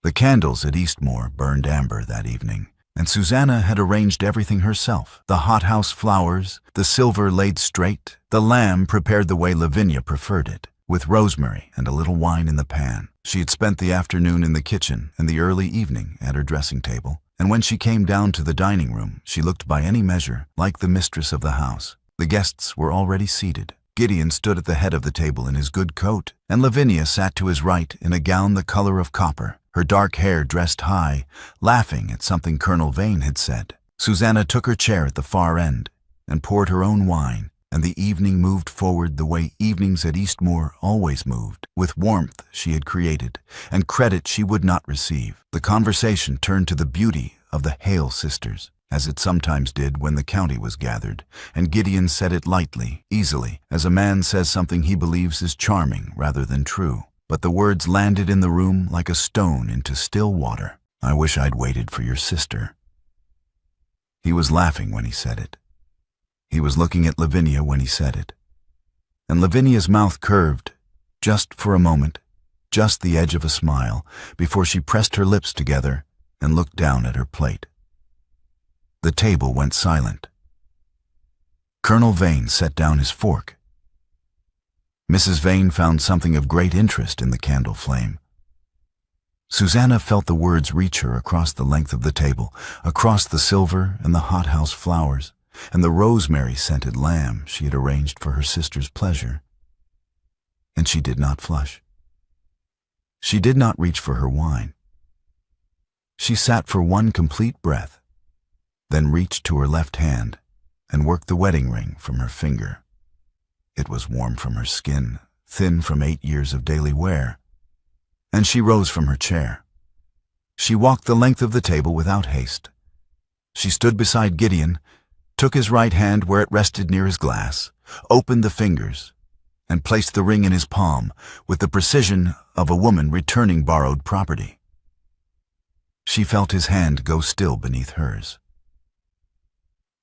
The candles at Eastmoor burned amber that evening, and Susannah had arranged everything herself. The hothouse flowers, the silver laid straight, the lamb prepared the way Lavinia preferred it, with rosemary and a little wine in the pan. She had spent the afternoon in the kitchen and the early evening at her dressing table, and when she came down to the dining room, she looked by any measure like the mistress of the house. The guests were already seated. Gideon stood at the head of the table in his good coat, and Lavinia sat to his right in a gown the color of copper, her dark hair dressed high, laughing at something Colonel Vane had said. Susannah took her chair at the far end and poured her own wine, and the evening moved forward the way evenings at Eastmoor always moved, with warmth she had created and credit she would not receive. The conversation turned to the beauty of the Hale sisters, as it sometimes did when the county was gathered, and Gideon said it lightly, easily, as a man says something he believes is charming rather than true. But the words landed in the room like a stone into still water. "I wish I'd waited for your sister." He was laughing when he said it. He was looking at Lavinia when he said it. And Lavinia's mouth curved, just for a moment, just the edge of a smile, before she pressed her lips together and looked down at her plate. The table went silent. Colonel Vane set down his fork. Mrs. Vane found something of great interest in the candle flame. Susannah felt the words reach her across the length of the table, across the silver and the hothouse flowers, and the rosemary-scented lamb she had arranged for her sister's pleasure. And she did not flush. She did not reach for her wine. She sat for one complete breath, then reached to her left hand and worked the wedding ring from her finger. It was warm from her skin, thin from 8 years of daily wear, and she rose from her chair. She walked the length of the table without haste. She stood beside Gideon, took his right hand where it rested near his glass, opened the fingers, and placed the ring in his palm with the precision of a woman returning borrowed property. She felt his hand go still beneath hers.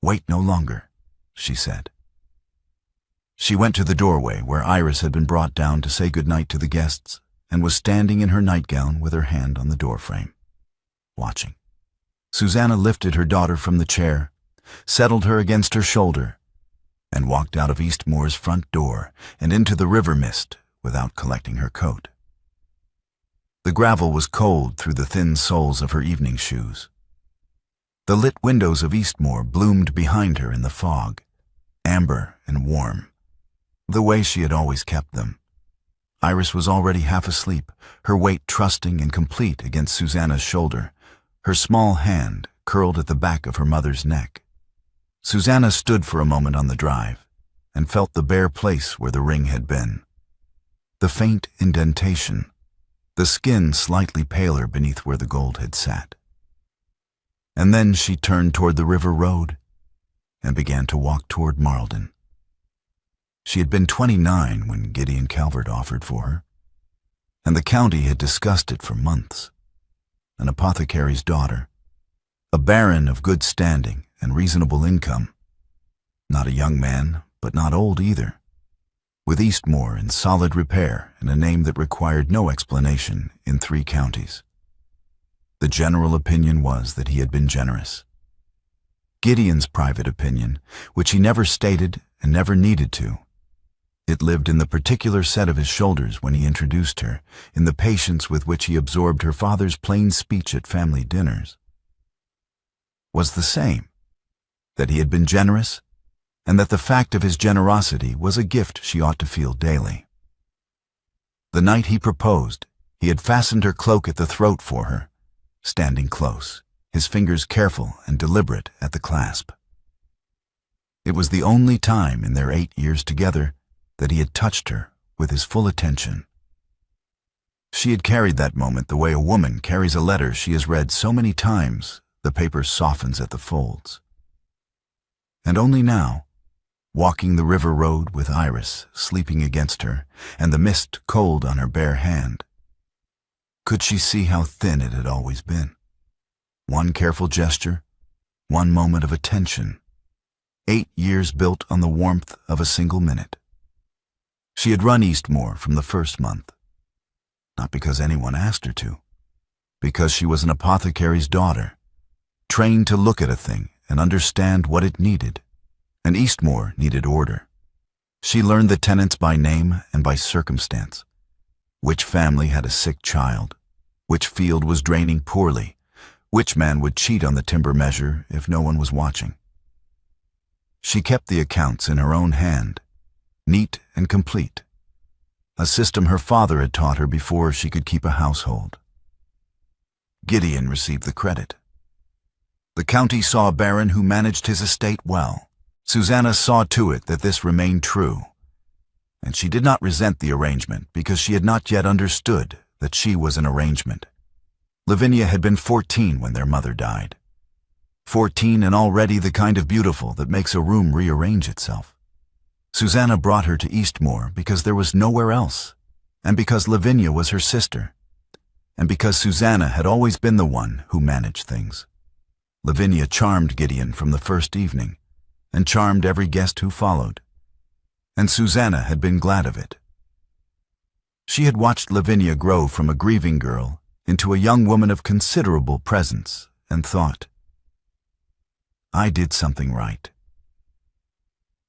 "Wait no longer," she said. She went to the doorway where Iris had been brought down to say goodnight to the guests and was standing in her nightgown with her hand on the doorframe, watching. Susannah lifted her daughter from the chair, settled her against her shoulder, and walked out of Eastmoor's front door and into the river mist without collecting her coat. The gravel was cold through the thin soles of her evening shoes. The lit windows of Eastmoor bloomed behind her in the fog, amber and warm, the way she had always kept them. Iris was already half asleep, her weight trusting and complete against Susannah's shoulder, her small hand curled at the back of her mother's neck. Susannah stood for a moment on the drive and felt the bare place where the ring had been. The faint indentation, the skin slightly paler beneath where the gold had sat. And then she turned toward the river road and began to walk toward Marlden. She had been 29 when Gideon Calvert offered for her, and the county had discussed it for months. An apothecary's daughter, a baron of good standing and reasonable income, not a young man, but not old either, with Eastmoor in solid repair and a name that required no explanation in 3 counties. The general opinion was that he had been generous. Gideon's private opinion, which he never stated and never needed to, it lived in the particular set of his shoulders when he introduced her, in the patience with which he absorbed her father's plain speech at family dinners, was the same, that he had been generous, and that the fact of his generosity was a gift she ought to feel daily. The night he proposed, he had fastened her cloak at the throat for her, standing close, his fingers careful and deliberate at the clasp. It was the only time in their 8 years together that he had touched her with his full attention. She had carried that moment the way a woman carries a letter she has read so many times the paper softens at the folds. And only now, walking the river road with Iris sleeping against her and the mist cold on her bare hand, could she see how thin it had always been. One careful gesture, one moment of attention, 8 years built on the warmth of a single minute. She had run Eastmoor from the first month, not because anyone asked her to, Because she was an apothecary's daughter, trained to look at a thing and understand what it needed. And Eastmoor needed order. She learned the tenants by name and by circumstance. Which family had a sick child, which field was draining poorly, which man would cheat on the timber measure if no one was watching. She kept the accounts in her own hand, neat and complete, a system her father had taught her before she could keep a household. Gideon received the credit. The county saw a baron who managed his estate well. Susannah saw to it that this remained true, and she did not resent the arrangement because she had not yet understood that she was an arrangement. Lavinia had been 14 when their mother died. 14 and already the kind of beautiful that makes a room rearrange itself. Susannah brought her to Eastmoor because there was nowhere else, and because Lavinia was her sister, and because Susannah had always been the one who managed things. Lavinia charmed Gideon from the first evening, and charmed every guest who followed, and Susannah had been glad of it. She had watched Lavinia grow from a grieving girl into a young woman of considerable presence, and thought, I did something right.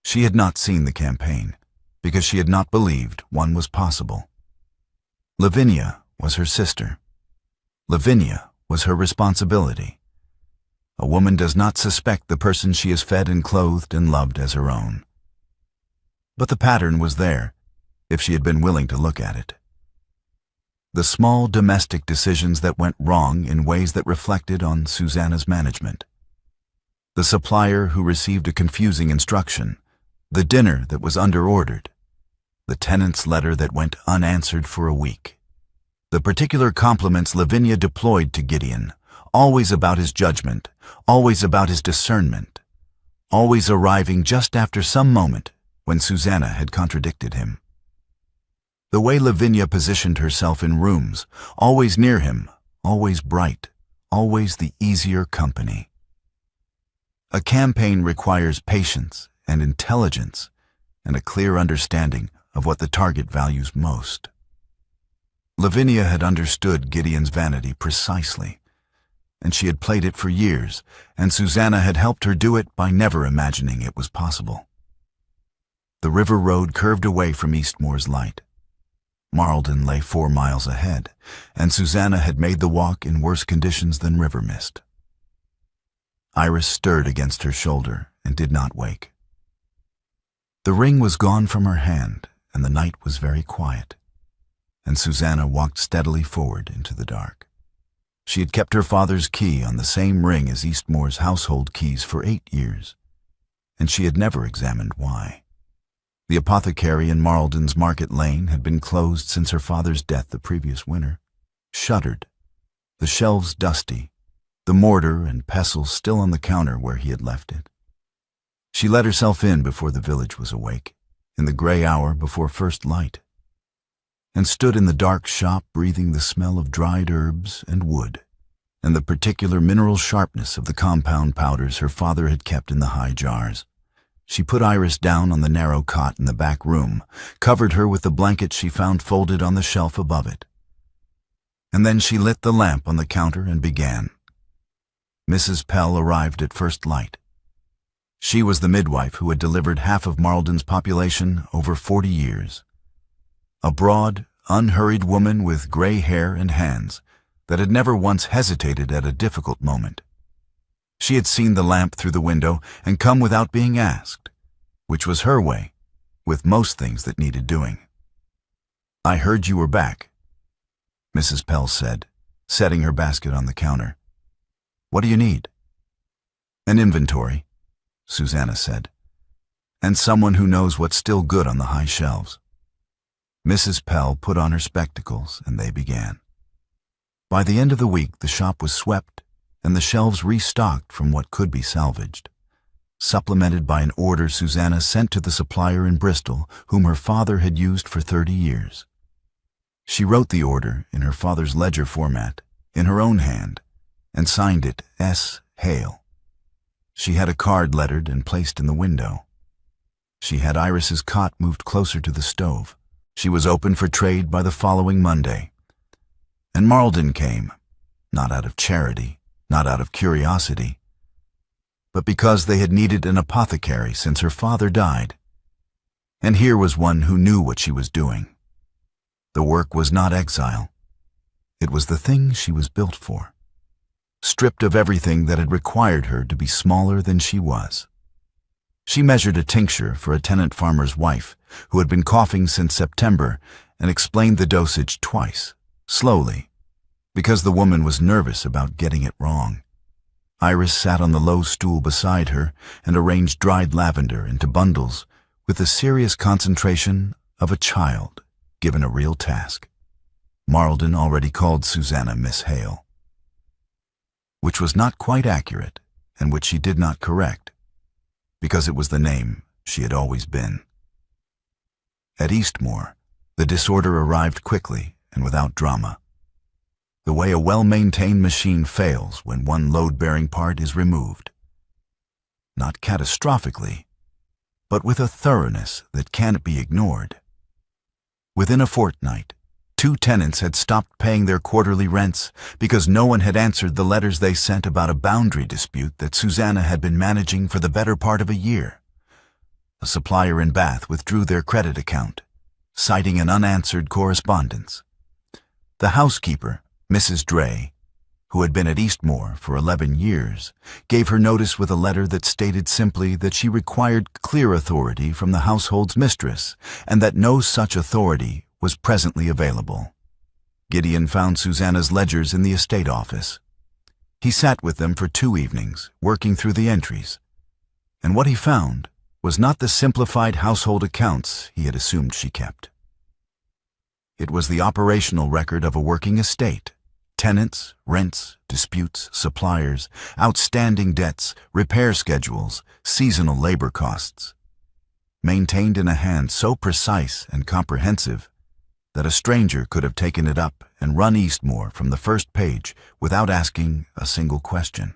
She had not seen the campaign, because she had not believed one was possible. Lavinia was her sister. Lavinia was her responsibility. A woman does not suspect the person she has fed and clothed and loved as her own. But the pattern was there, if she had been willing to look at it. The small domestic decisions that went wrong in ways that reflected on Susannah's management. The supplier who received a confusing instruction, the dinner that was under-ordered, the tenant's letter that went unanswered for a week. The particular compliments Lavinia deployed to Gideon, always about his judgment, always about his discernment, always arriving just after some moment when Susannah had contradicted him. The way Lavinia positioned herself in rooms, always near him, always bright, always the easier company. A campaign requires patience and intelligence and a clear understanding of what the target values most. Lavinia had understood Gideon's vanity precisely, and she had played it for years, and Susannah had helped her do it by never imagining it was possible. The river road curved away from Eastmoor's light. Marlden lay 4 miles ahead, and Susannah had made the walk in worse conditions than river mist. Iris stirred against her shoulder and did not wake. The ring was gone from her hand, and the night was very quiet, and Susannah walked steadily forward into the dark. She had kept her father's key on the same ring as Eastmoor's household keys for 8 years, and she had never examined why. The apothecary in Marlden's Market Lane had been closed since her father's death the previous winter, shuttered, the shelves dusty, the mortar and pestle still on the counter where he had left it. She let herself in before the village was awake, in the gray hour before first light, and stood in the dark shop breathing the smell of dried herbs and wood, and the particular mineral sharpness of the compound powders her father had kept in the high jars. She put Iris down on the narrow cot in the back room, covered her with the blanket she found folded on the shelf above it. And then she lit the lamp on the counter and began. Mrs. Pell arrived at first light. She was the midwife who had delivered half of Marlden's population over 40 years. A broad, unhurried woman with gray hair and hands that had never once hesitated at a difficult moment. She had seen the lamp through the window and come without being asked, which was her way, with most things that needed doing. "I heard you were back," Mrs. Pell said, setting her basket on the counter. "What do you need?" "An inventory," Susannah said, "and someone who knows what's still good on the high shelves." Mrs. Pell put on her spectacles, and they began. By the end of the week, the shop was swept and the shelves restocked from what could be salvaged, supplemented by an order Susannah sent to the supplier in Bristol, whom her father had used for 30 years. She wrote the order in her father's ledger format, in her own hand, and signed it S. Hale. She had a card lettered and placed in the window. She had Iris's cot moved closer to the stove. She was open for trade by the following Monday. And Marlden came, not out of charity, not out of curiosity, but because they had needed an apothecary since her father died. And here was one who knew what she was doing. The work was not exile. It was the thing she was built for, stripped of everything that had required her to be smaller than she was. She measured a tincture for a tenant farmer's wife who had been coughing since September and explained the dosage twice, slowly, because the woman was nervous about getting it wrong. Iris sat on the low stool beside her and arranged dried lavender into bundles with the serious concentration of a child given a real task. Marlden already called Susannah Miss Hale, which was not quite accurate and which she did not correct, because it was the name she had always been. At Eastmoor, the disorder arrived quickly and without drama, the way a well-maintained machine fails when one load-bearing part is removed. Not catastrophically, but with a thoroughness that can't be ignored. Within a fortnight, 2 tenants had stopped paying their quarterly rents because no one had answered the letters they sent about a boundary dispute that Susannah had been managing for the better part of a year. A supplier in Bath withdrew their credit account, citing an unanswered correspondence. The housekeeper, Mrs. Dray, who had been at Eastmoor for 11 years, gave her notice with a letter that stated simply that she required clear authority from the household's mistress and that no such authority was presently available. Gideon found Susannah's ledgers in the estate office. He sat with them for 2 evenings, working through the entries, and what he found was not the simplified household accounts he had assumed she kept. It was the operational record of a working estate: tenants, rents, disputes, suppliers, outstanding debts, repair schedules, seasonal labor costs, maintained in a hand so precise and comprehensive that a stranger could have taken it up and run Eastmoor from the first page without asking a single question.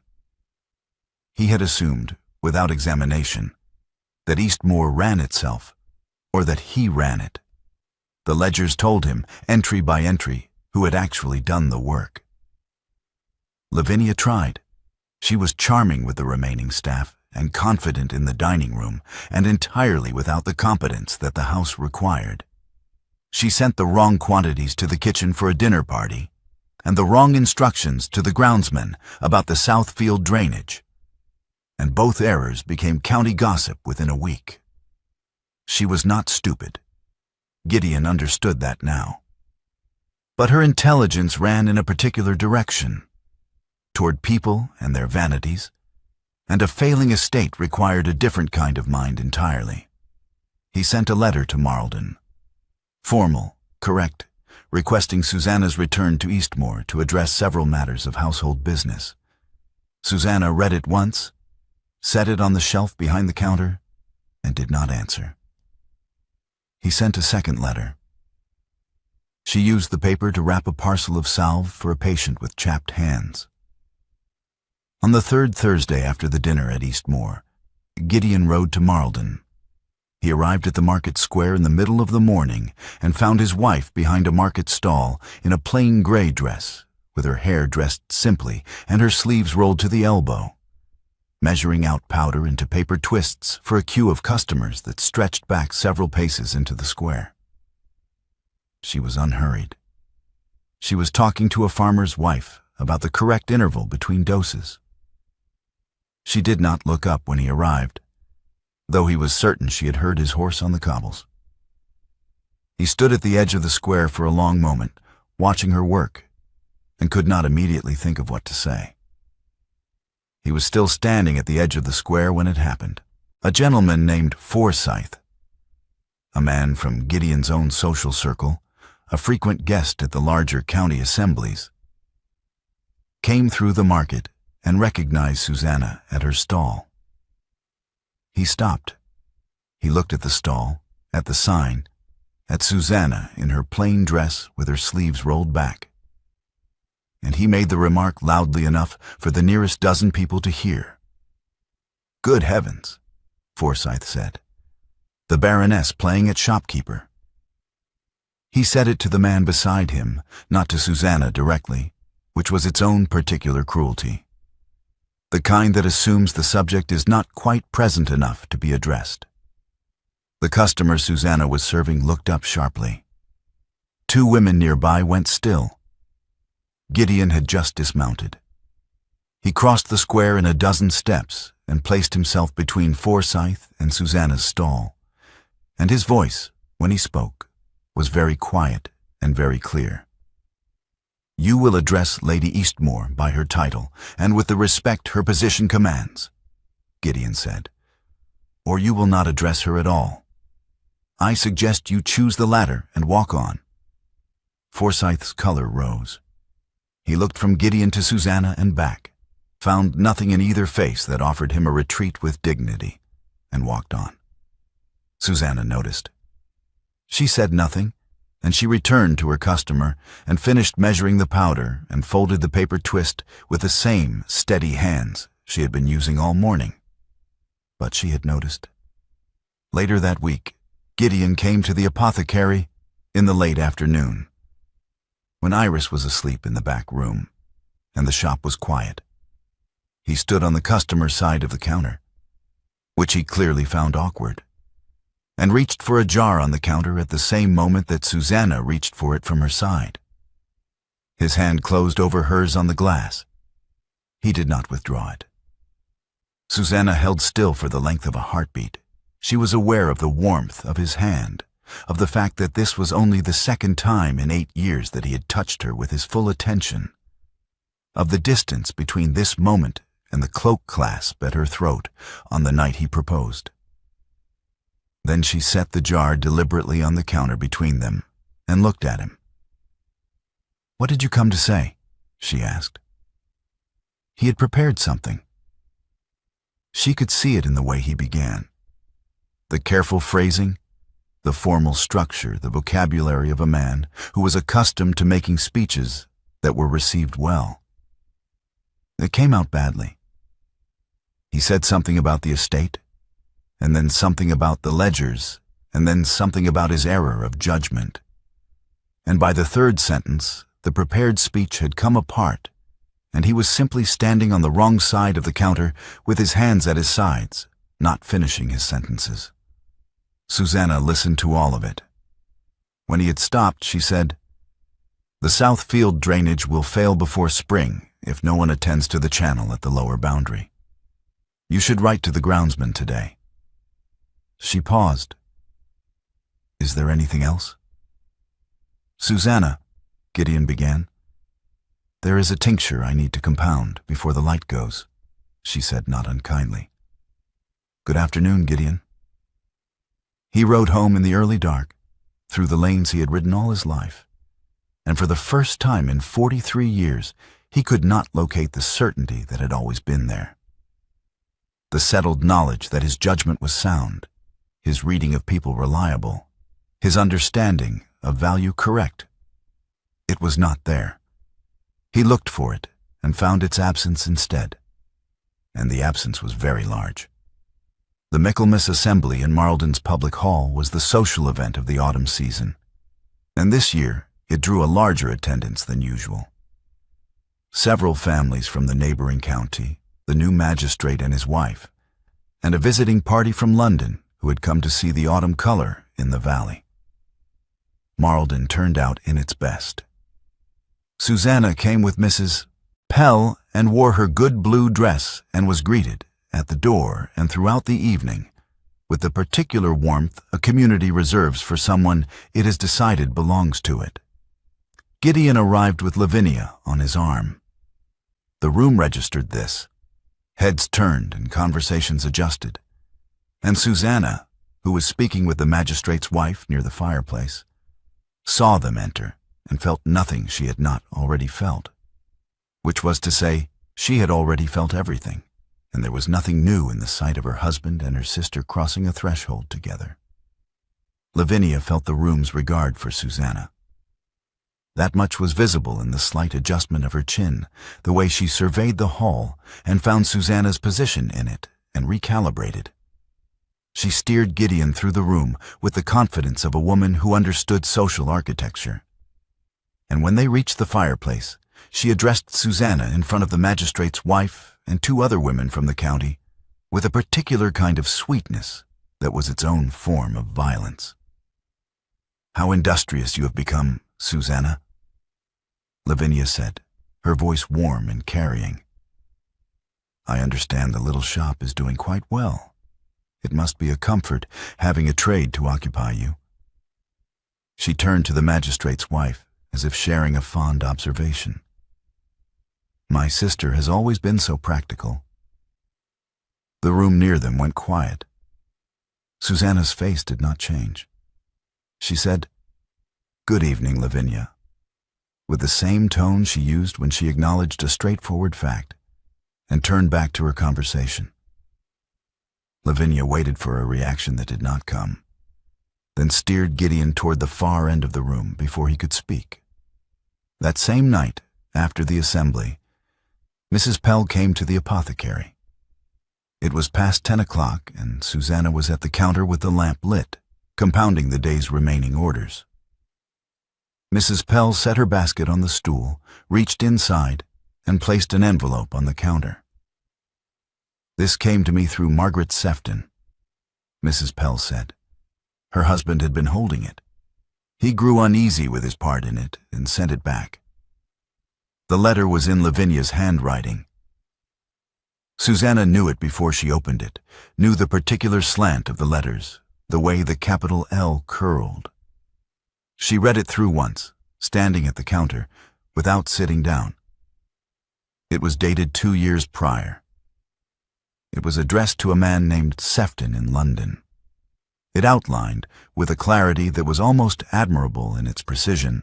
He had assumed, without examination, that Eastmoor ran itself, or that he ran it. The ledgers told him, entry by entry, who had actually done the work. Lavinia tried. She was charming with the remaining staff and confident in the dining room, and entirely without the competence that the house required. She sent the wrong quantities to the kitchen for a dinner party, and the wrong instructions to the groundsman about the south field drainage, and both errors became county gossip within a week. She was not stupid. Gideon understood that now. But her intelligence ran in a particular direction, toward people and their vanities, and a failing estate required a different kind of mind entirely. He sent a letter to Marlden, formal, correct, requesting Susannah's return to Eastmoor to address several matters of household business. Susannah read it once, set it on the shelf behind the counter, and did not answer. He sent a second letter. She used the paper to wrap a parcel of salve for a patient with chapped hands. On the 3rd Thursday after the dinner at Eastmoor, Gideon rode to Marlden. He arrived at the market square in the middle of the morning and found his wife behind a market stall in a plain gray dress, with her hair dressed simply and her sleeves rolled to the elbow, measuring out powder into paper twists for a queue of customers that stretched back several paces into the square. She was unhurried. She was talking to a farmer's wife about the correct interval between doses. She did not look up when he arrived, though he was certain she had heard his horse on the cobbles. He stood at the edge of the square for a long moment, watching her work, and could not immediately think of what to say. He was still standing at the edge of the square when it happened. A gentleman named Forsyth, a man from Gideon's own social circle, a frequent guest at the larger county assemblies, came through the market and recognized Susannah at her stall. He stopped. He looked at the stall, at the sign, at Susannah in her plain dress with her sleeves rolled back. And he made the remark loudly enough for the nearest dozen people to hear. "Good heavens," Forsyth said. "The baroness playing at shopkeeper." He said it to the man beside him, not to Susannah directly, which was its own particular cruelty. The kind that assumes the subject is not quite present enough to be addressed. The customer Susannah was serving looked up sharply. Two women nearby went still. Gideon had just dismounted. He crossed the square in a dozen steps and placed himself between Forsyth and Susannah's stall, and his voice, when he spoke, was very quiet and very clear. "You will address Lady Eastmoor by her title and with the respect her position commands," Gideon said, "or you will not address her at all. I suggest you choose the latter and walk on." Forsyth's color rose. He looked from Gideon to Susannah and back, found nothing in either face that offered him a retreat with dignity, and walked on. Susannah noticed. She said nothing, and she returned to her customer and finished measuring the powder and folded the paper twist with the same steady hands she had been using all morning. But she had noticed. Later that week, Gideon came to the apothecary in the late afternoon, when Iris was asleep in the back room, and the shop was quiet. He stood on the customer's side of the counter, which he clearly found awkward, and reached for a jar on the counter at the same moment that Susannah reached for it from her side. His hand closed over hers on the glass. He did not withdraw it. Susannah held still for the length of a heartbeat. She was aware of the warmth of his hand, of the fact that this was only the second time in 8 years that he had touched her with his full attention, of the distance between this moment and the cloak clasp at her throat on the night he proposed. Then she set the jar deliberately on the counter between them and looked at him. "What did you come to say?" she asked. He had prepared something. She could see it in the way he began. The careful phrasing, the formal structure, the vocabulary of a man who was accustomed to making speeches that were received well. It came out badly. He said something about the estate, and then something about the ledgers, and then something about his error of judgment. And by the third sentence, the prepared speech had come apart, and he was simply standing on the wrong side of the counter with his hands at his sides, not finishing his sentences. Susannah listened to all of it. When he had stopped, she said, "The south field drainage will fail before spring if no one attends to the channel at the lower boundary. You should write to the groundsman today." She paused. "Is there anything else?" "Susannah," Gideon began, "there is a tincture I need to compound before the light goes," she said not unkindly. "Good afternoon, Gideon." He rode home in the early dark, through the lanes he had ridden all his life, and for the first time in 43 years, he could not locate the certainty that had always been there. The settled knowledge that his judgment was sound, his reading of people reliable, his understanding of value correct. It was not there. He looked for it and found its absence instead, and the absence was very large. The Michaelmas Assembly in Marlden's public hall was the social event of the autumn season, and this year it drew a larger attendance than usual. Several families from the neighboring county, the new magistrate and his wife, and a visiting party from London who had come to see the autumn color in the valley. Marlden turned out in its best. Susannah came with Mrs. Pell and wore her good blue dress and was greeted, at the door and throughout the evening, with the particular warmth a community reserves for someone it is decided belongs to it. Gideon arrived with Lavinia on his arm. The room registered this. Heads turned and conversations adjusted, and Susannah, who was speaking with the magistrate's wife near the fireplace, saw them enter and felt nothing she had not already felt, which was to say, she had already felt everything, and there was nothing new in the sight of her husband and her sister crossing a threshold together. Lavinia felt the room's regard for Susannah. That much was visible in the slight adjustment of her chin, the way she surveyed the hall and found Susannah's position in it and recalibrated. She steered Gideon through the room with the confidence of a woman who understood social architecture. And when they reached the fireplace, she addressed Susannah in front of the magistrate's wife and 2 other women from the county with a particular kind of sweetness that was its own form of violence. "How industrious you have become, Susannah," Lavinia said, her voice warm and carrying. "I understand the little shop is doing quite well. It must be a comfort having a trade to occupy you." She turned to the magistrate's wife as if sharing a fond observation. "My sister has always been so practical." The room near them went quiet. Susannah's face did not change. She said, "Good evening, Lavinia," with the same tone she used when she acknowledged a straightforward fact, and turned back to her conversation. Lavinia waited for a reaction that did not come, then steered Gideon toward the far end of the room before he could speak. That same night, after the assembly, Mrs. Pell came to the apothecary. It was past 10 o'clock, and Susannah was at the counter with the lamp lit, compounding the day's remaining orders. Mrs. Pell set her basket on the stool, reached inside, and placed an envelope on the counter. "This came to me through Margaret Sefton," Mrs. Pell said. Her husband had been holding it. He grew uneasy with his part in it and sent it back. The letter was in Lavinia's handwriting. Susannah knew it before she opened it, knew the particular slant of the letters, the way the capital L curled. She read it through once, standing at the counter, without sitting down. It was dated 2 years prior. It was addressed to a man named Sefton in London. It outlined, with a clarity that was almost admirable in its precision,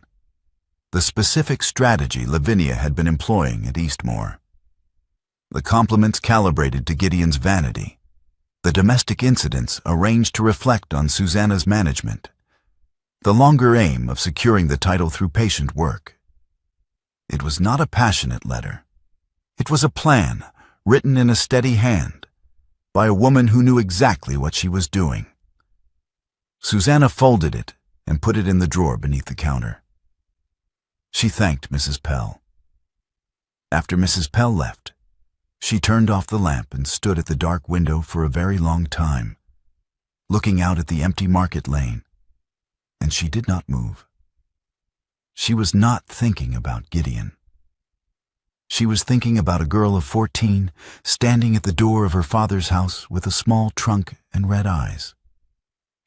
the specific strategy Lavinia had been employing at Eastmoor. The compliments calibrated to Gideon's vanity, the domestic incidents arranged to reflect on Susannah's management, the longer aim of securing the title through patient work. It was not a passionate letter. It was a plan, written in a steady hand, by a woman who knew exactly what she was doing. Susannah folded it and put it in the drawer beneath the counter. She thanked Mrs. Pell. After Mrs. Pell left, she turned off the lamp and stood at the dark window for a very long time, looking out at the empty market lane, and she did not move. She was not thinking about Gideon. She was thinking about a girl of 14 standing at the door of her father's house with a small trunk and red eyes,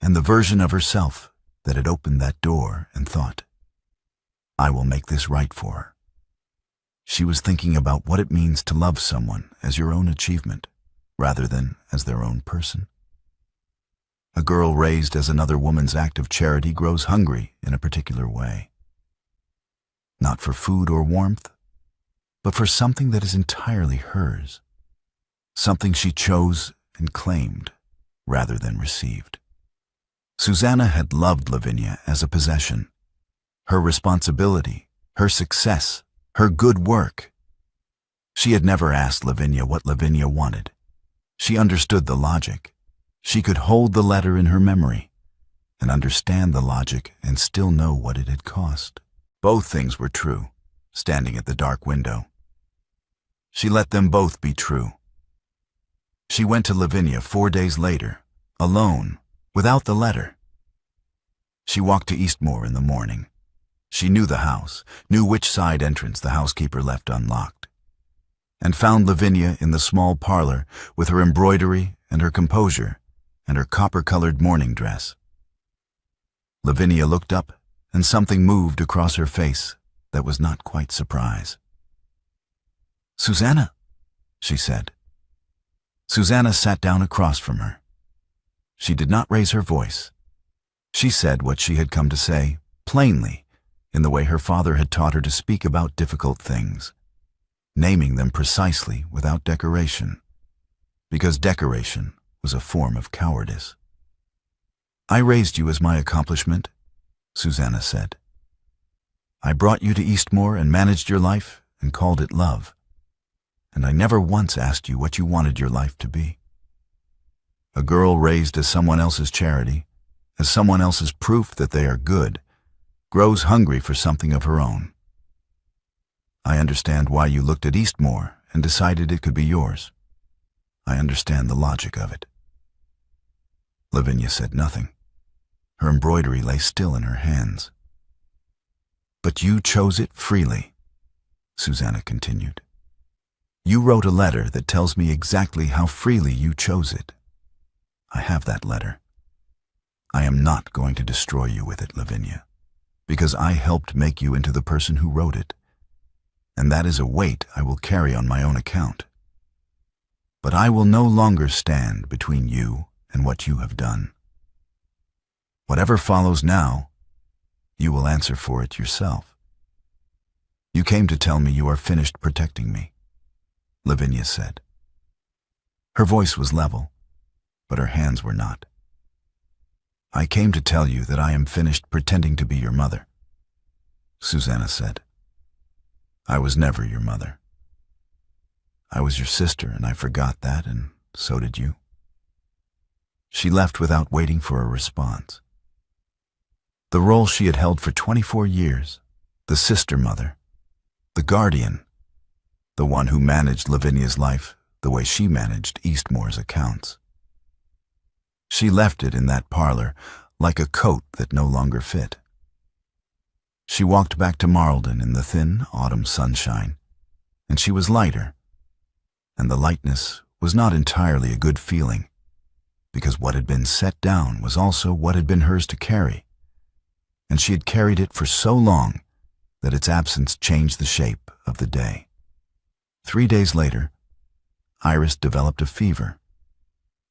and the version of herself that had opened that door and thought, "I will make this right for her." She was thinking about what it means to love someone as your own achievement, rather than as their own person. A girl raised as another woman's act of charity grows hungry in a particular way. Not for food or warmth, but for something that is entirely hers, something she chose and claimed rather than received. Susannah had loved Lavinia as a possession, her responsibility, her success, her good work. She had never asked Lavinia what Lavinia wanted. She understood the logic. She could hold the letter in her memory and understand the logic and still know what it had cost. Both things were true, standing at the dark window. She let them both be true. She went to Lavinia 4 days later, alone, without the letter. She walked to Eastmoor in the morning. She knew the house, knew which side entrance the housekeeper left unlocked, and found Lavinia in the small parlor with her embroidery and her composure and her copper-colored morning dress. Lavinia looked up, and something moved across her face that was not quite surprise. "Susannah," she said. Susannah sat down across from her. She did not raise her voice. She said what she had come to say, plainly, in the way her father had taught her to speak about difficult things, naming them precisely without decoration, because decoration was a form of cowardice. "I raised you as my accomplishment," Susannah said. "I brought you to Eastmoor and managed your life and called it love. And I never once asked you what you wanted your life to be. A girl raised as someone else's charity, as someone else's proof that they are good, grows hungry for something of her own. I understand why you looked at Eastmoor and decided it could be yours. I understand the logic of it." Lavinia said nothing. Her embroidery lay still in her hands. "But you chose it freely," Susannah continued. "You wrote a letter that tells me exactly how freely you chose it. I have that letter. I am not going to destroy you with it, Lavinia, because I helped make you into the person who wrote it, and that is a weight I will carry on my own account. But I will no longer stand between you and what you have done. Whatever follows now, you will answer for it yourself. You came to tell me you are finished protecting me," Lavinia said. Her voice was level, but her hands were not. "I came to tell you that I am finished pretending to be your mother," Susannah said. "I was never your mother. I was your sister, and I forgot that, and so did you." She left without waiting for a response. The role she had held for 24 years, the sister mother, the guardian, the one who managed Lavinia's life the way she managed Eastmoor's accounts. She left it in that parlor like a coat that no longer fit. She walked back to Marlden in the thin autumn sunshine, and she was lighter, and the lightness was not entirely a good feeling, because what had been set down was also what had been hers to carry, and she had carried it for so long that its absence changed the shape of the day. 3 days later, Iris developed a fever.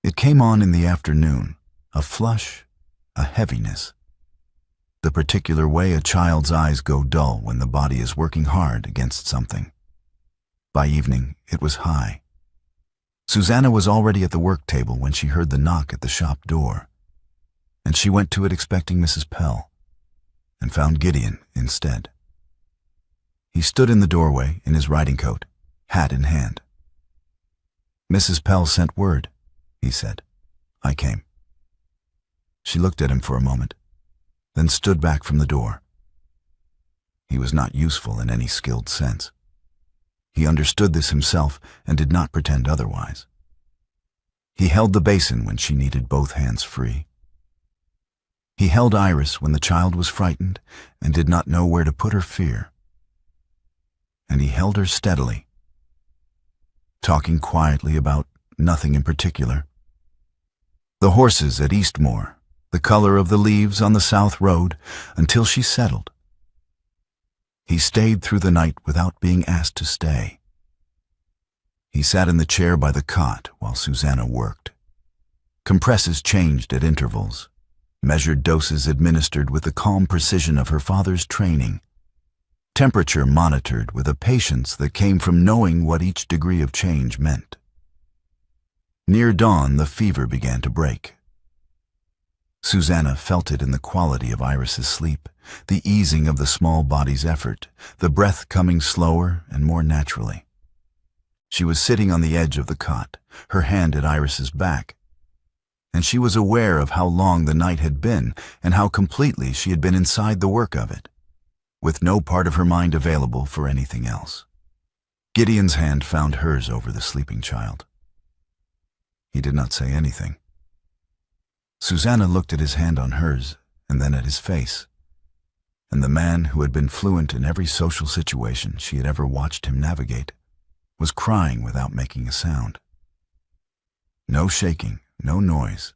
It came on in the afternoon, a flush, a heaviness, the particular way a child's eyes go dull when the body is working hard against something. By evening, it was high. Susannah was already at the work table when she heard the knock at the shop door, and she went to it expecting Mrs. Pell, and found Gideon instead. He stood in the doorway in his riding coat, hat in hand. "Mrs. Pell sent word," he said. "I came." She looked at him for a moment, then stood back from the door. He was not useful in any skilled sense. He understood this himself and did not pretend otherwise. He held the basin when she needed both hands free. He held Iris when the child was frightened and did not know where to put her fear. And he held her steadily, talking quietly about nothing in particular. The horses at Eastmoor, the color of the leaves on the south road, until she settled. He stayed through the night without being asked to stay. He sat in the chair by the cot while Susannah worked. Compresses changed at intervals, measured doses administered with the calm precision of her father's training, temperature monitored with a patience that came from knowing what each degree of change meant. Near dawn, the fever began to break. Susannah felt it in the quality of Iris's sleep, the easing of the small body's effort, the breath coming slower and more naturally. She was sitting on the edge of the cot, her hand at Iris's back, and she was aware of how long the night had been and how completely she had been inside the work of it, with no part of her mind available for anything else. Gideon's hand found hers over the sleeping child. He did not say anything. Susannah looked at his hand on hers and then at his face, and the man who had been fluent in every social situation she had ever watched him navigate was crying without making a sound. No shaking, no noise,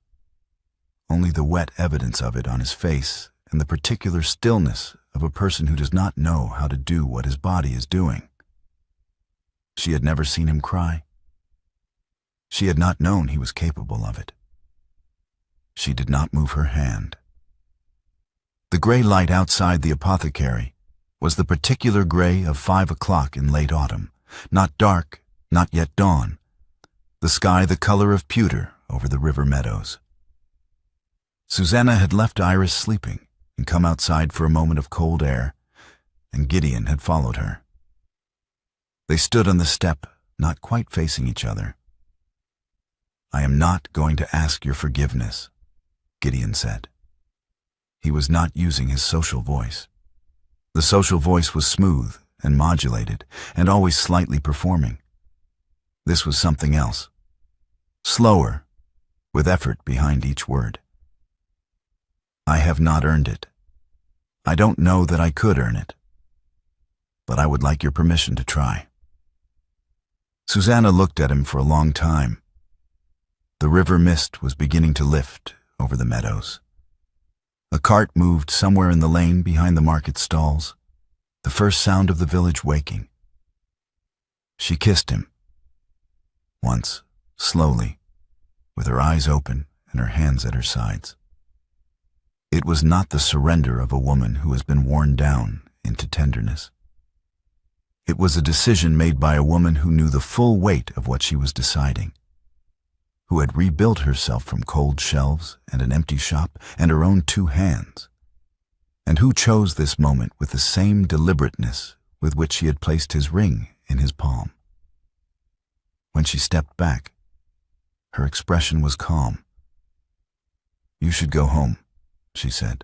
only the wet evidence of it on his face and the particular stillness of a person who does not know how to do what his body is doing. She had never seen him cry. She had not known he was capable of it. She did not move her hand. The gray light outside the apothecary was the particular gray of 5 o'clock in late autumn, not dark, not yet dawn, the sky the color of pewter over the river meadows. Susannah had left Iris sleeping and come outside for a moment of cold air, and Gideon had followed her. They stood on the step, not quite facing each other. "I am not going to ask your forgiveness," Gideon said. He was not using his social voice. The social voice was smooth and modulated, and always slightly performing. This was something else. Slower, with effort behind each word. I have not earned it. I don't know that I could earn it. But I would like your permission to try. Susannah looked at him for a long time. The river mist was beginning to lift over the meadows. A cart moved somewhere in the lane behind the market stalls, the first sound of the village waking. She kissed him. Once, slowly, with her eyes open and her hands at her sides. It was not the surrender of a woman who has been worn down into tenderness. It was a decision made by a woman who knew the full weight of what she was deciding, who had rebuilt herself from cold shelves and an empty shop and her own 2 hands, and who chose this moment with the same deliberateness with which she had placed his ring in his palm. When she stepped back, her expression was calm. "You should go home," she said.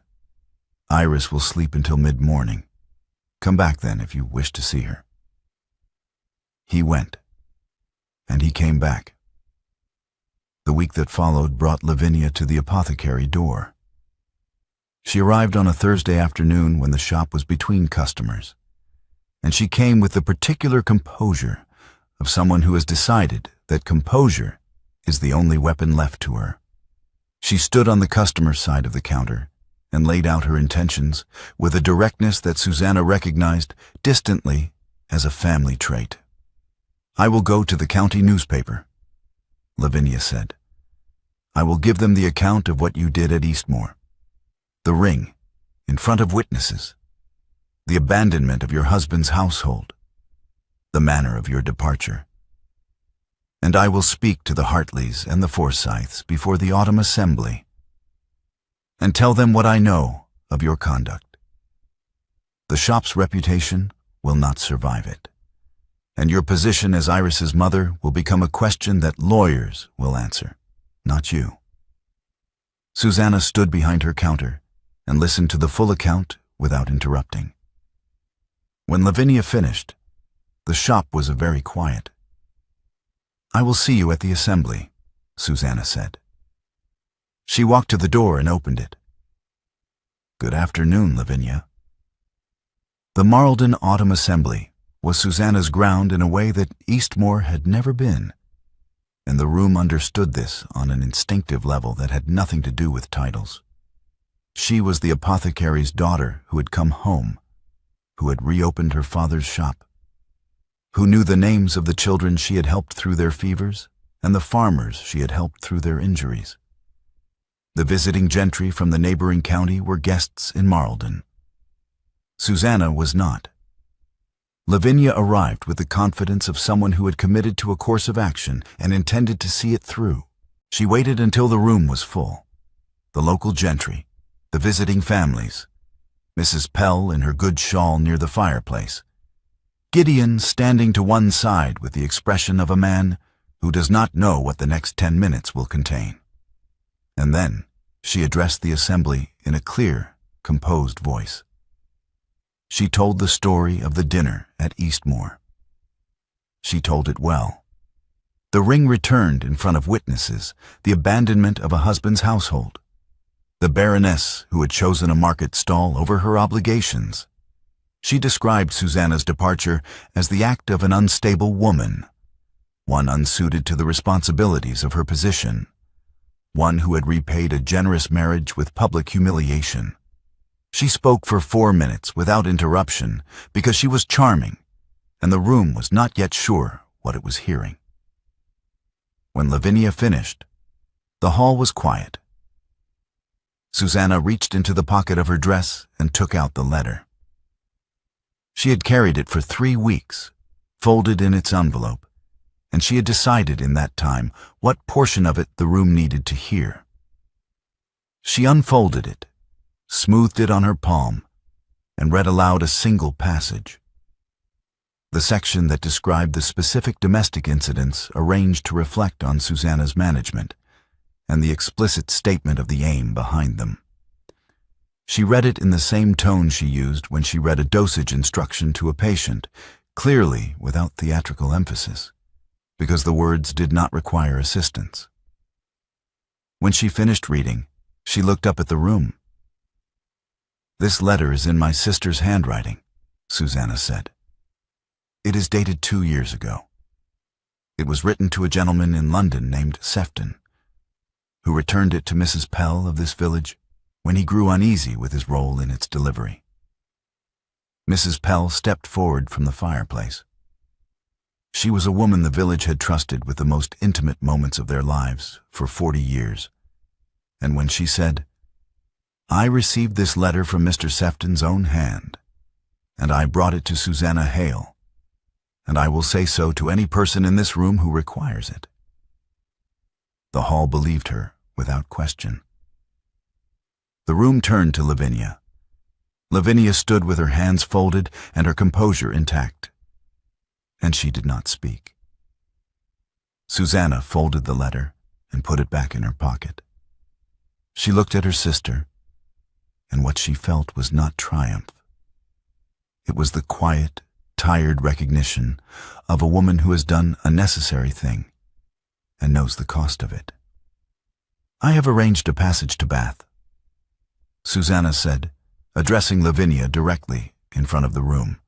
"Iris will sleep until mid-morning. Come back then if you wish to see her." He went, and he came back. The week that followed brought Lavinia to the apothecary door. She arrived on a Thursday afternoon when the shop was between customers, and she came with the particular composure of someone who has decided that composure is the only weapon left to her. She stood on the customer's side of the counter and laid out her intentions with a directness that Susannah recognized distantly as a family trait. "I will go to the county newspaper," Lavinia said. "I will give them the account of what you did at Eastmoor. The ring, in front of witnesses. The abandonment of your husband's household. The manner of your departure. And I will speak to the Hartleys and the Forsyths before the autumn assembly and tell them what I know of your conduct. The shop's reputation will not survive it, and your position as Iris's mother will become a question that lawyers will answer, not you." Susannah stood behind her counter and listened to the full account without interrupting. When Lavinia finished, the shop was very quiet. "I will see you at the assembly," Susannah said. She walked to the door and opened it. "Good afternoon, Lavinia." The Marlden Autumn Assembly was Susannah's ground in a way that Eastmoor had never been, and the room understood this on an instinctive level that had nothing to do with titles. She was the apothecary's daughter who had come home, who had reopened her father's shop, who knew the names of the children she had helped through their fevers and the farmers she had helped through their injuries. The visiting gentry from the neighboring county were guests in Marlden. Susannah was not. Lavinia arrived with the confidence of someone who had committed to a course of action and intended to see it through. She waited until the room was full. The local gentry, the visiting families, Mrs. Pell in her good shawl near the fireplace, Gideon standing to one side with the expression of a man who does not know what the next 10 minutes will contain. And then she addressed the assembly in a clear, composed voice. She told the story of the dinner at Eastmoor. She told it well. The ring returned in front of witnesses, the abandonment of a husband's household, the baroness who had chosen a market stall over her obligations. She described Susannah's departure as the act of an unstable woman, one unsuited to the responsibilities of her position, one who had repaid a generous marriage with public humiliation. She spoke for 4 minutes without interruption because she was charming, and the room was not yet sure what it was hearing. When Lavinia finished, the hall was quiet. Susannah reached into the pocket of her dress and took out the letter. She had carried it for 3 weeks, folded in its envelope, and she had decided in that time what portion of it the room needed to hear. She unfolded it, smoothed it on her palm, and read aloud a single passage. The section that described the specific domestic incidents arranged to reflect on Susannah's management, and the explicit statement of the aim behind them. She read it in the same tone she used when she read a dosage instruction to a patient, clearly without theatrical emphasis, because the words did not require assistance. When she finished reading, she looked up at the room. "This letter is in my sister's handwriting," Susannah said. "It is dated 2 years ago. It was written to a gentleman in London named Sefton, who returned it to Mrs. Pell of this village when he grew uneasy with his role in its delivery." Mrs. Pell stepped forward from the fireplace. She was a woman the village had trusted with the most intimate moments of their lives for 40 years, and when she said, "I received this letter from Mr. Sefton's own hand, and I brought it to Susannah Hale, and I will say so to any person in this room who requires it," the hall believed her without question. The room turned to Lavinia. Lavinia stood with her hands folded and her composure intact, and she did not speak. Susannah folded the letter and put it back in her pocket. She looked at her sister, and what she felt was not triumph. It was the quiet, tired recognition of a woman who has done a necessary thing and knows the cost of it. "I have arranged a passage to Bath," Susannah said, addressing Lavinia directly in front of the room.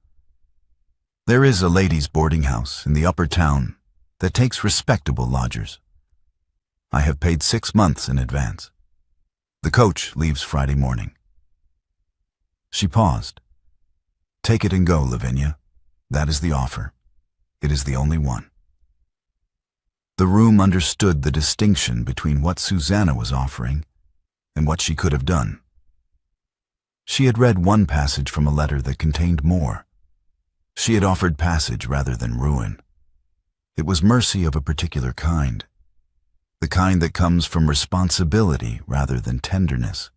"There is a ladies' boarding house in the upper town that takes respectable lodgers. I have paid 6 months in advance. The coach leaves Friday morning." She paused. "Take it and go, Lavinia. That is the offer. It is the only one." The room understood the distinction between what Susannah was offering and what she could have done. She had read one passage from a letter that contained more. She had offered passage rather than ruin. It was mercy of a particular kind, the kind that comes from responsibility rather than tenderness,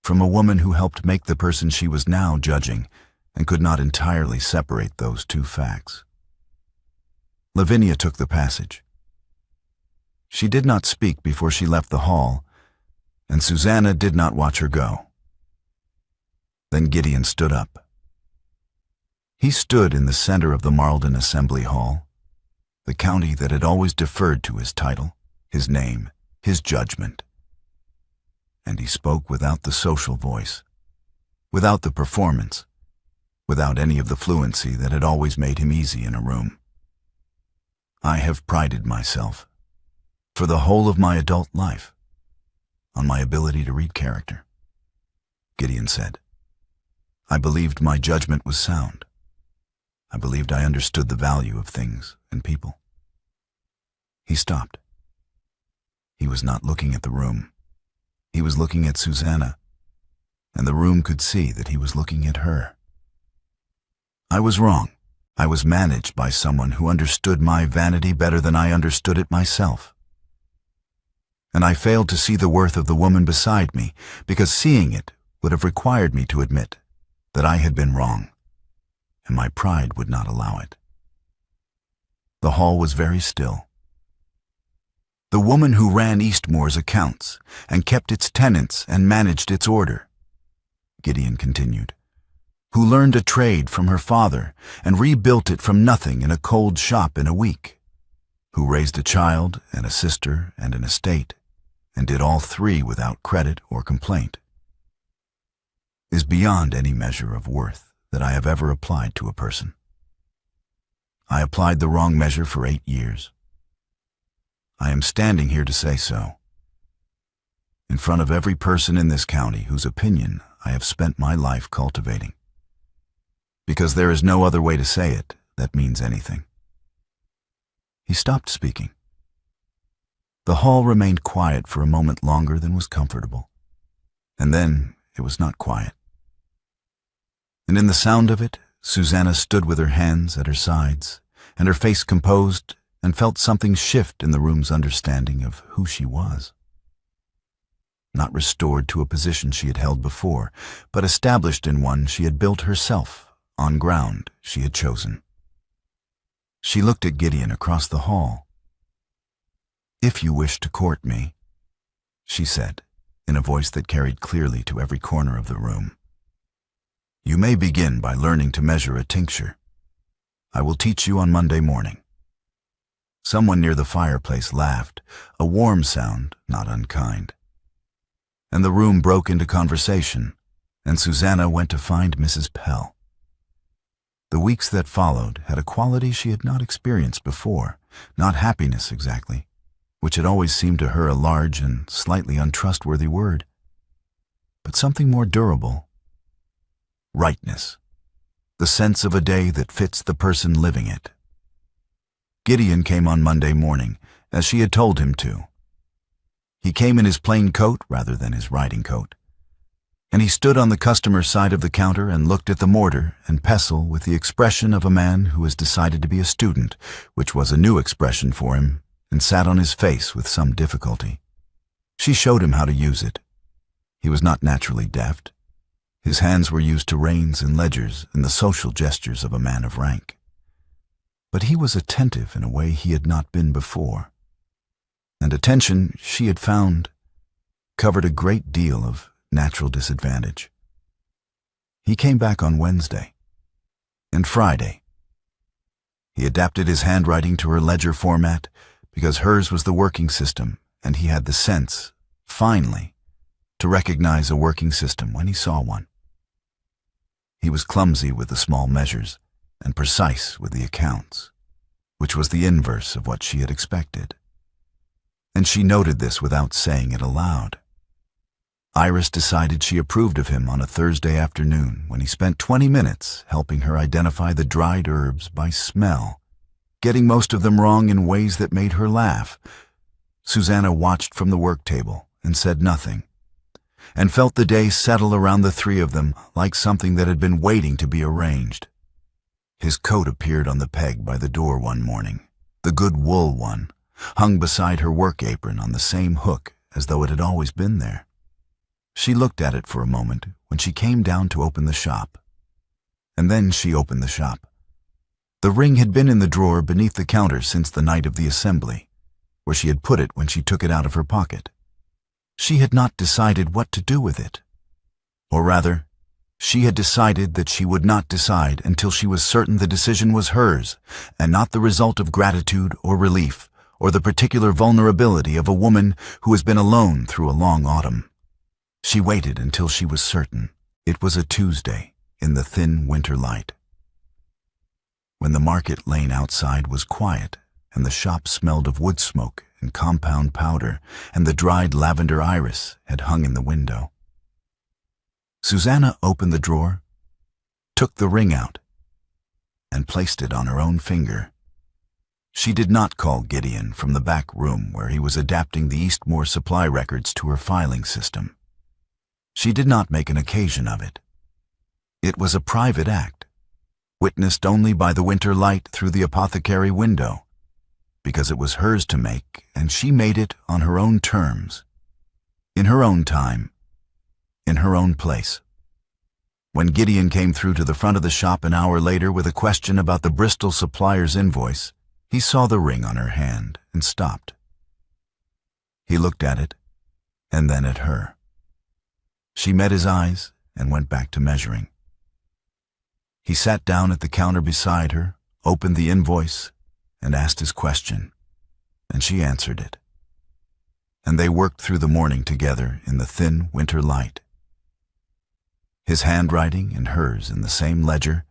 from a woman who helped make the person she was now judging and could not entirely separate those two facts. Lavinia took the passage. She did not speak before she left the hall, and Susannah did not watch her go. Then Gideon stood up. He stood in the center of the Marlden Assembly Hall, the county that had always deferred to his title, his name, his judgment. And he spoke without the social voice, without the performance, without any of the fluency that had always made him easy in a room. "I have prided myself, for the whole of my adult life, on my ability to read character," Gideon said. "I believed my judgment was sound. I believed I understood the value of things and people." He stopped. He was not looking at the room. He was looking at Susannah, and the room could see that he was looking at her. "I was wrong. I was managed by someone who understood my vanity better than I understood it myself. And I failed to see the worth of the woman beside me, because seeing it would have required me to admit that I had been wrong, and my pride would not allow it." The hall was very still. "The woman who ran Eastmoor's accounts and kept its tenants and managed its order," Gideon continued, "who learned a trade from her father and rebuilt it from nothing in a cold shop in a week, who raised a child and a sister and an estate, and did all 3 without credit or complaint, is beyond any measure of worth that I have ever applied to a person. I applied the wrong measure for 8 years. I am standing here to say so, in front of every person in this county whose opinion I have spent my life cultivating, because there is no other way to say it that means anything." He stopped speaking. The hall remained quiet for a moment longer than was comfortable, and then it was not quiet. And in the sound of it, Susannah stood with her hands at her sides and her face composed, and felt something shift in the room's understanding of who she was. Not restored to a position she had held before, but established in one she had built herself on ground she had chosen. She looked at Gideon across the hall. "If you wish to court me," she said, in a voice that carried clearly to every corner of the room. "You may begin by learning to measure a tincture. I will teach you on Monday morning." Someone near the fireplace laughed, a warm sound, not unkind. And the room broke into conversation, and Susannah went to find Mrs. Pell. The weeks that followed had a quality she had not experienced before, not happiness exactly, which had always seemed to her a large and slightly untrustworthy word, but something more durable. Rightness, the sense of a day that fits the person living it. Gideon came on Monday morning, as she had told him to. He came in his plain coat rather than his riding coat, and he stood on the customer's side of the counter and looked at the mortar and pestle with the expression of a man who has decided to be a student, which was a new expression for him, and sat on his face with some difficulty. She showed him how to use it. He was not naturally deft. His hands were used to reins and ledgers and the social gestures of a man of rank. But he was attentive in a way he had not been before. And attention, she had found, covered a great deal of natural disadvantage. He came back on Wednesday and Friday. He adapted his handwriting to her ledger format because hers was the working system, and he had the sense, finally, to recognize a working system when he saw one. He was clumsy with the small measures and precise with the accounts, which was the inverse of what she had expected. And she noted this without saying it aloud. Iris decided she approved of him on a Thursday afternoon when he spent 20 minutes helping her identify the dried herbs by smell, getting most of them wrong in ways that made her laugh. Susannah watched from the work table and said nothing, and felt the day settle around the three of them like something that had been waiting to be arranged. His coat appeared on the peg by the door one morning, the good wool one, hung beside her work apron on the same hook as though it had always been there. She looked at it for a moment when she came down to open the shop. And then she opened the shop. The ring had been in the drawer beneath the counter since the night of the assembly, where she had put it when she took it out of her pocket. She had not decided what to do with it. Or rather, she had decided that she would not decide until she was certain the decision was hers, and not the result of gratitude or relief, or the particular vulnerability of a woman who has been alone through a long autumn. She waited until she was certain. It was a Tuesday, in the thin winter light, when the market lane outside was quiet, and the shop smelled of wood smoke and compound powder, and the dried lavender iris had hung in the window. Susannah opened the drawer, took the ring out, and placed it on her own finger. She did not call Gideon from the back room where he was adapting the Eastmoor supply records to her filing system. She did not make an occasion of it. It was a private act, witnessed only by the winter light through the apothecary window, because it was hers to make, and she made it on her own terms, in her own time, in her own place. When Gideon came through to the front of the shop an hour later with a question about the Bristol supplier's invoice, he saw the ring on her hand and stopped. He looked at it, and then at her. She met his eyes and went back to measuring. He sat down at the counter beside her, opened the invoice, and asked his question, and she answered it. And they worked through the morning together in the thin winter light. His handwriting and hers in the same ledger,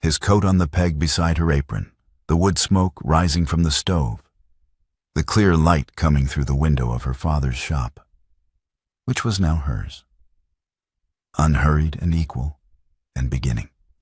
his coat on the peg beside her apron, the wood smoke rising from the stove, the clear light coming through the window of her father's shop, which was now hers. Unhurried and equal, and beginning.